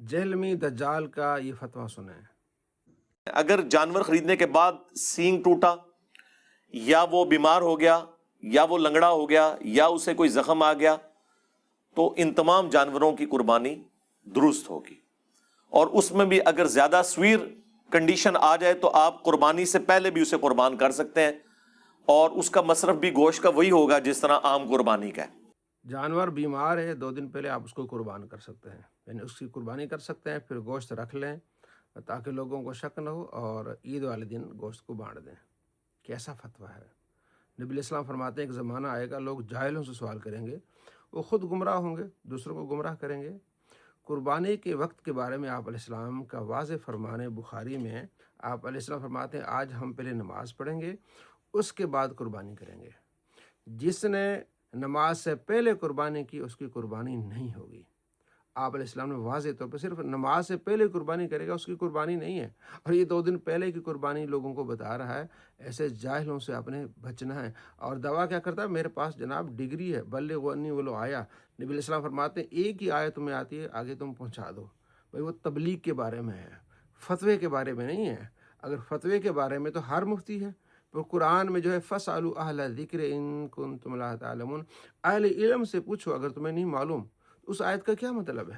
جہلمی دجال کا یہ فتویٰ سنیں۔ اگر جانور خریدنے کے بعد سینگ ٹوٹا، یا وہ بیمار ہو گیا، یا وہ لنگڑا ہو گیا، یا اسے کوئی زخم آ گیا، تو ان تمام جانوروں کی قربانی درست ہوگی۔ اور اس میں بھی اگر زیادہ سویر کنڈیشن آ جائے تو آپ قربانی سے پہلے بھی اسے قربان کر سکتے ہیں، اور اس کا مصرف بھی گوشت کا وہی ہوگا جس طرح عام قربانی کا ہے۔ جانور بیمار ہے 2 دن پہلے آپ اس کو قربان کر سکتے ہیں، یعنی اس کی قربانی کر سکتے ہیں، پھر گوشت رکھ لیں تاکہ لوگوں کو شک نہ ہو، اور عید والے دن گوشت کو بانٹ دیں۔ کیسا فتویٰ ہے! نبی علیہ السلام فرماتے ہیں ایک زمانہ آئے گا لوگ جاہلوں سے سوال کریں گے، وہ خود گمراہ ہوں گے، دوسروں کو گمراہ کریں گے۔ قربانی کے وقت کے بارے میں آپ علیہ السلام کا واضح فرمان ہے، بخاری میں آپ علیہ السلام فرماتے ہیں آج ہم پہلے نماز پڑھیں گے، اس کے بعد قربانی کریں گے۔ جس نے نماز سے پہلے قربانی کی اس کی قربانی نہیں ہوگی۔ آپ علیہ السلام نے واضح طور پہ صرف نماز سے پہلے قربانی کرے گا، اس کی قربانی نہیں ہے، اور یہ 2 دن پہلے کی قربانی لوگوں کو بتا رہا ہے۔ ایسے جاہلوں سے اپنے بچنا ہے، اور دعویٰ کیا کرتا ہے میرے پاس جناب ڈگری ہے، بلغ عنی ولو آیا۔ نبی علیہ السلام فرماتے ہیں ایک ہی آیت تمہیں آتی ہے، آگے تم پہنچا دو۔ بھائی وہ تبلیغ کے بارے میں ہے، فتوے کے بارے میں نہیں ہے۔ اگر فتوے کے بارے میں تو ہر مفتی ہے، تو قرآن میں جو ہے فَاسْأَلُوا أَهْلَ الذِّكْرِ إِن كُنتُمْ لَا تَعْلَمُونَ، اہل علم سے پوچھو اگر تمہیں نہیں معلوم۔ اس آیت کا کیا مطلب ہے؟